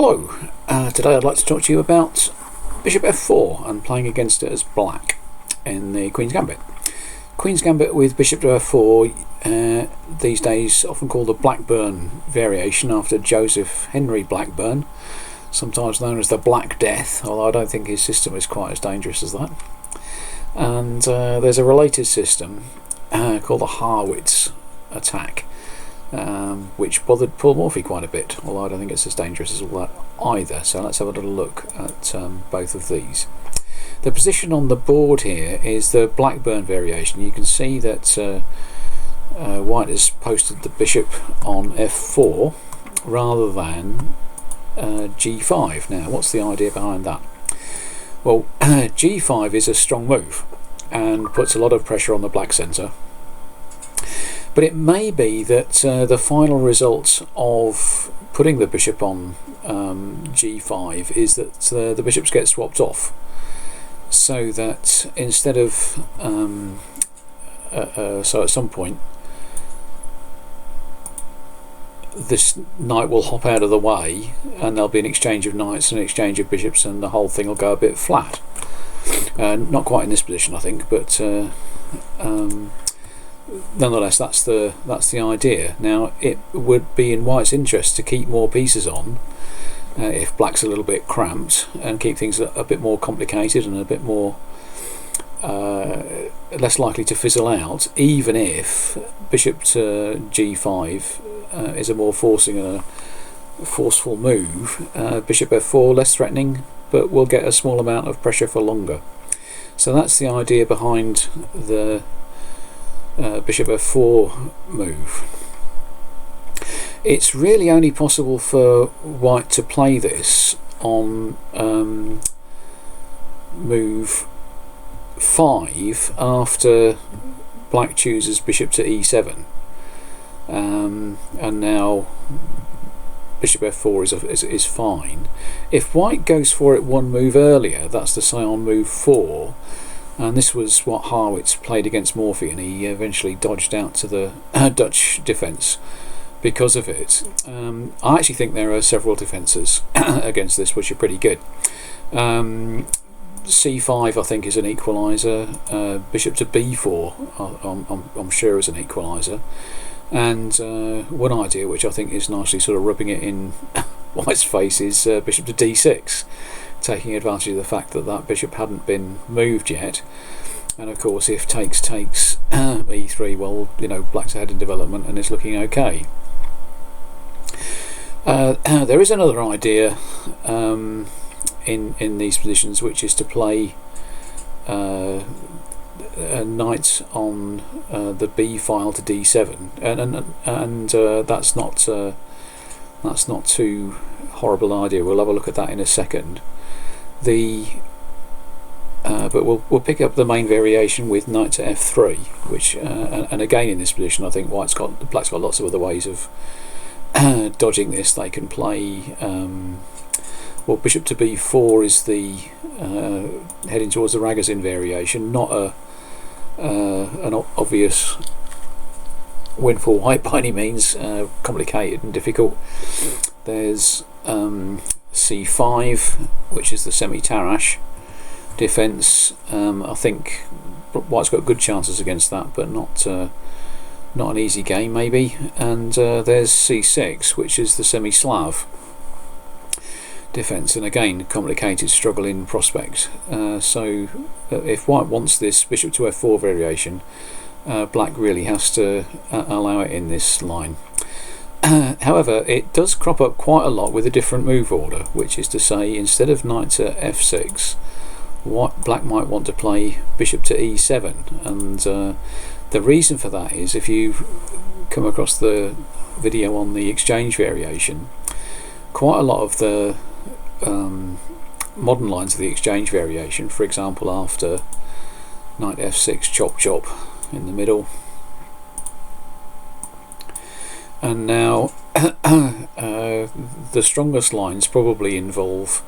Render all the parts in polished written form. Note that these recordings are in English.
Hello, today I'd like to talk to you about Bishop F4 and playing against it as black in the Queen's Gambit. Queen's Gambit with Bishop to F4, these days often called the Blackburn variation after Joseph Henry Blackburn, sometimes known as the Black Death, although I don't think his system is quite as dangerous as that. And there's a related system called the Harwitz attack, which bothered Paul Morphy quite a bit, although I don't think it's as dangerous as all that either. So let's have a little look at both of these. The position on the board here is the Blackburn variation. You can see that White has posted the bishop on F4 rather than G5. Now, what's the idea behind that? Well, G5 is a strong move and puts a lot of pressure on the black centre. But it may be that the final result of putting the bishop on G5 is that the bishops get swapped off, so that instead of so at some point this knight will hop out of the way and there'll be an exchange of knights and an exchange of bishops, and the whole thing will go a bit flat. Not quite in this position, I think, but nonetheless, that's the idea. Now, it would be in White's interest to keep more pieces on if black's a little bit cramped, and keep things a bit more complicated and a bit more less likely to fizzle out, even if bishop to G5 is a more forceful move. Bishop F4 less threatening, but will get a small amount of pressure for longer. So that's the idea behind the Bishop F4 move. It's really only possible for White to play this on move 5 after black chooses bishop to E7, and now bishop F4 is fine. If White goes for it one move earlier, that's to say on move 4, and this was what Harwitz played against Morphy, and he eventually dodged out to the Dutch defence because of it. I actually think there are several defences against this which are pretty good. C5 I think is an equaliser, bishop to B4 I'm sure is an equaliser, and one idea which I think is nicely sort of rubbing it in White's face is bishop to D6, taking advantage of the fact that that bishop hadn't been moved yet. And of course, if takes E3, well, you know, black's ahead in development and it's looking okay. There is another idea in these positions, which is to play a knight on the B file to D7, and that's not too horrible an idea. We'll have a look at that in a second. But we'll pick up the main variation with knight to F3, which and again in this position I think black's got lots of other ways of dodging this. They can play well, bishop to B4 is the heading towards the Ragozin variation, not an obvious win for White by any means, complicated and difficult. There's C5, which is the semi-Tarrasch defence. I think White's got good chances against that, but not an easy game maybe. And there's C6, which is the semi-Slav defence, and again complicated, struggle in prospect. So if White wants this bishop to F4 variation, black really has to allow it in this line. However, it does crop up quite a lot with a different move order, which is to say, instead of knight to F6, black might want to play bishop to E7, and the reason for that is, if you come across the video on the exchange variation, quite a lot of the modern lines of the exchange variation, for example after knight F6 chop chop in the middle, and now the strongest lines probably involve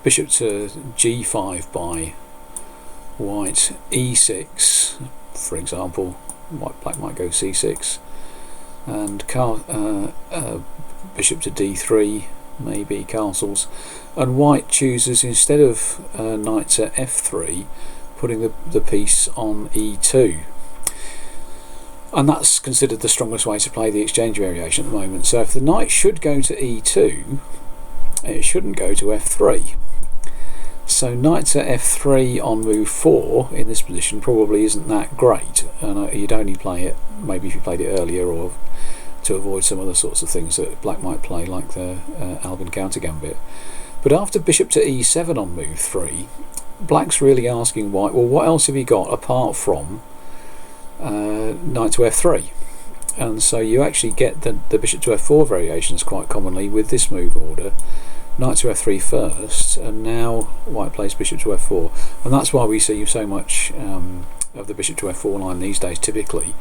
bishop to G5 by White, E6 for example. Black might go C6, and bishop to D3 maybe castles, and white chooses, instead of knight to f3, putting the piece on e2. And that's considered the strongest way to play the exchange variation at the moment. So if the knight should go to e2, it shouldn't go to f3. So knight to f3 on move 4 in this position probably isn't that great, and you'd only play it maybe if you played it earlier, or to avoid some other sorts of things that black might play, like the Alban counter gambit. But after bishop to e7 on move 3, black's really asking white, well, what else have you got apart from knight to f3? And so you actually get the bishop to f4 variations quite commonly with this move order. Knight to f3 first, and now white plays bishop to f4, and that's why we see so much of the bishop to f4 line these days typically.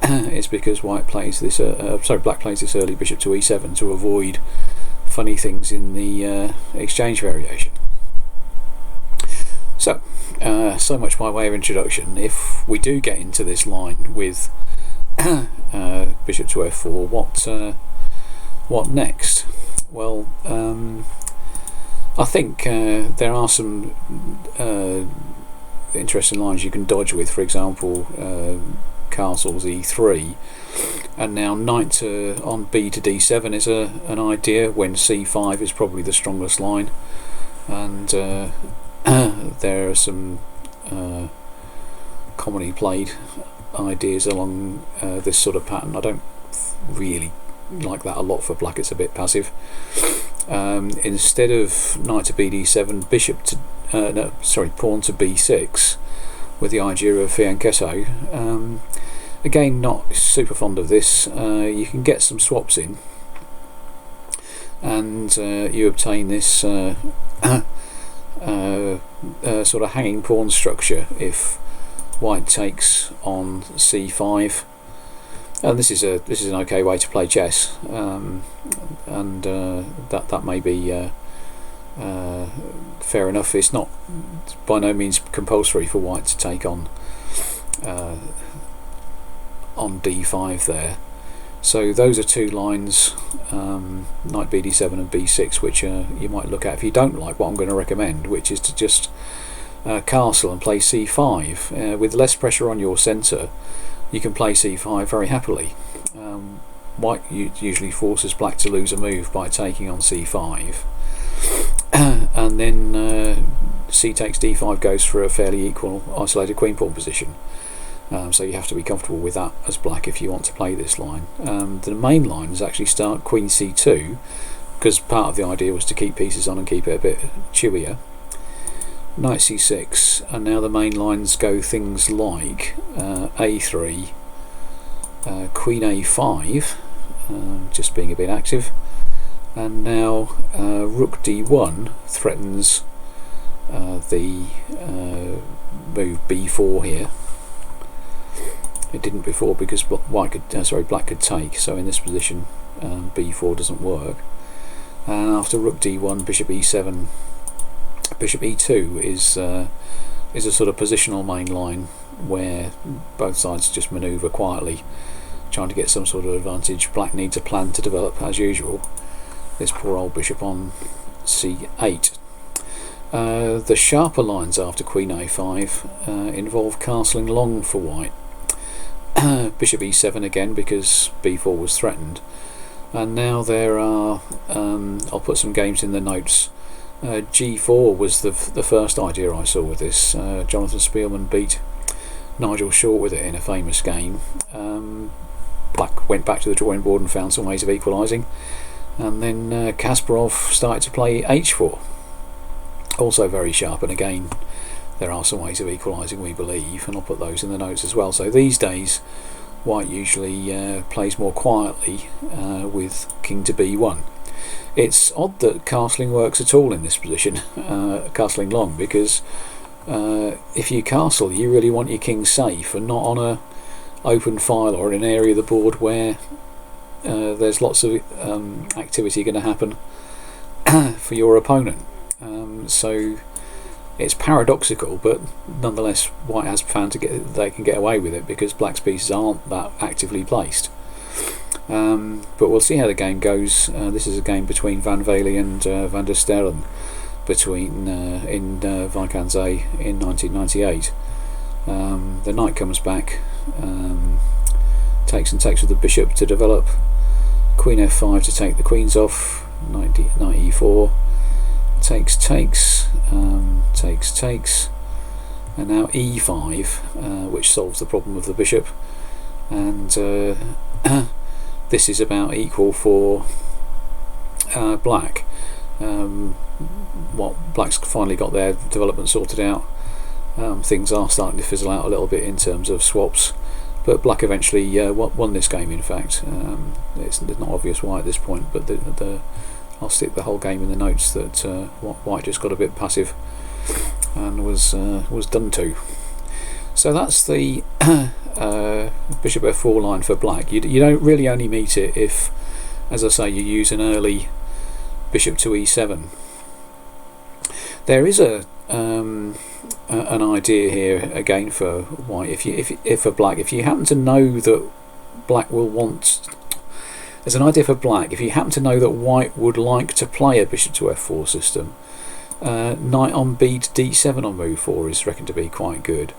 Is because white plays this black plays this early bishop to e7 to avoid funny things in the exchange variation. So much by way of introduction. If we do get into this line with bishop to f4, what next? Well, I think there are some interesting lines you can dodge with. For example, castles e3, and now knight on b to d7 is an idea, when c5 is probably the strongest line, and there are some commonly played ideas along this sort of pattern. I don't really like that a lot for black, it's a bit passive. Instead of knight to bd7, pawn to b6 with the idea of fianchetto. Again, not super fond of this. You can get some swaps in, and you obtain this sort of hanging pawn structure if white takes on c5. And this is an okay way to play chess, and that may be fair enough. It's not by no means compulsory for white to take on d5 there. So those are two lines, knight bd7 and b6, which you might look at if you don't like what I'm going to recommend, which is to just castle and play c5 with less pressure on your centre. You can play c5 very happily. White usually forces black to lose a move by taking on c5, and then c takes d5 goes for a fairly equal isolated queen pawn position. So you have to be comfortable with that as black if you want to play this line. The main line is actually start queen c2, because part of the idea was to keep pieces on and keep it a bit chewier. Knight c6, and now the main lines go things like a3, queen a5, just being a bit active, and now rook d1 threatens the move b4 here. It didn't before because black could take, so in this position b4 doesn't work. And after rook d1, bishop e7, bishop e2 is a sort of positional main line where both sides just manoeuvre quietly, trying to get some sort of advantage. Black needs a plan to develop as usual. This poor old bishop on c8. The sharper lines after queen a5 involve castling long for white. Bishop e7 again because b4 was threatened, and now there are I'll put some games in the notes. g4 was the first idea I saw with this. Jonathan Spielman beat Nigel Short with it in a famous game. Black went back to the drawing board and found some ways of equalising, and then Kasparov started to play h4, also very sharp, and again there are some ways of equalising, we believe, and I'll put those in the notes as well. So these days white usually plays more quietly with king to b1. It's odd that castling works at all in this position, castling long, because if you castle you really want your king safe and not on a open file or in an area of the board where there's lots of activity going to happen for your opponent. So it's paradoxical, but nonetheless white has found they can get away with it because black's pieces aren't that actively placed. But we'll see how the game goes. This is a game between Van Velde and Van der Sterren between in Vikings in 1998. The knight comes back, takes with the bishop to develop. Queen f5 to take the queens off. Knight e4. Takes, and now e5, which solves the problem of the bishop. And this is about equal for black. Black's finally got their development sorted out. Things are starting to fizzle out a little bit in terms of swaps, but black eventually won this game. In fact, it's not obvious why at this point, but I'll stick the whole game in the notes that white just got a bit passive and was done to. So that's the bishop f4 line for black. You don't really only meet it if, as I say, you use an early bishop to e7. There is an idea here again for white. If for black, if you happen to know that black will want, there's an idea for black. If you happen to know that white would like to play a bishop to f4 system, knight on b to d7 on move 4 is reckoned to be quite good.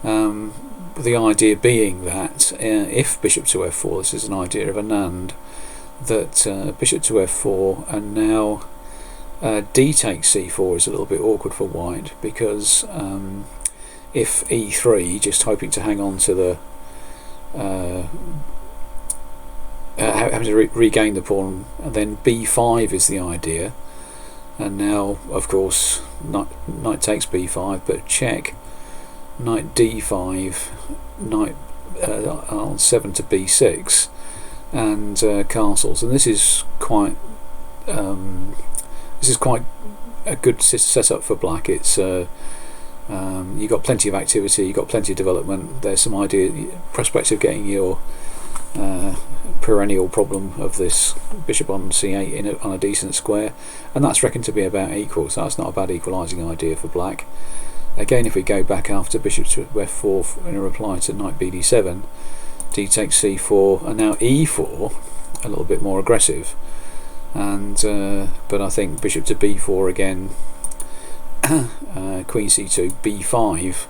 The idea being that if bishop to f4, this is an idea of Anand, that bishop to f4 and now d takes c4 is a little bit awkward for white, because if e3, just hoping to hang on to the having to regain the pawn, and then b5 is the idea, and now of course knight takes b5, but check, knight d5, knight on 7 to b6, and castles, and this is quite a good setup for black. It's you've got plenty of activity, you've got plenty of development. There's some prospect of getting your perennial problem of this bishop on c8 on a decent square, and that's reckoned to be about equal, so that's not a bad equalising idea for black. Again, if we go back after bishop to f4 in a reply to knight bd7, d takes c4, and now e4, a little bit more aggressive, and but I think bishop to b4 again, queen c2, b5,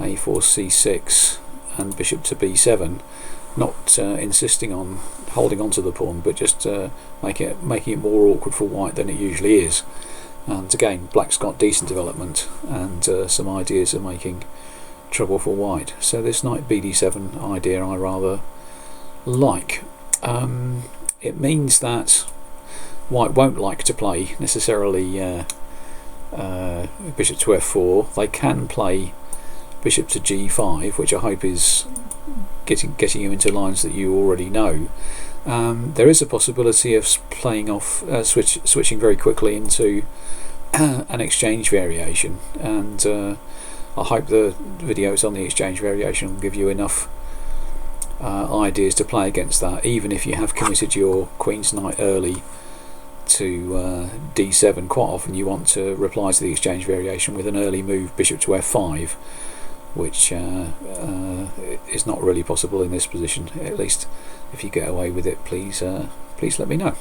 a4 c6, and bishop to b7, not insisting on holding on to the pawn, but just making it more awkward for white than it usually is. And again, black's got decent development and some ideas of making trouble for white. So this knight bd7 idea I rather like. It means that white won't like to play necessarily bishop to f4. They can play bishop to g5, which I hope is getting you into lines that you already know. There is a possibility of playing off, switching very quickly into an exchange variation, and I hope the videos on the exchange variation will give you enough ideas to play against that, even if you have committed your queen's knight early to d7. Quite often you want to reply to the exchange variation with an early move bishop to f5, which is not really possible in this position. At least if you get away with it, please let me know.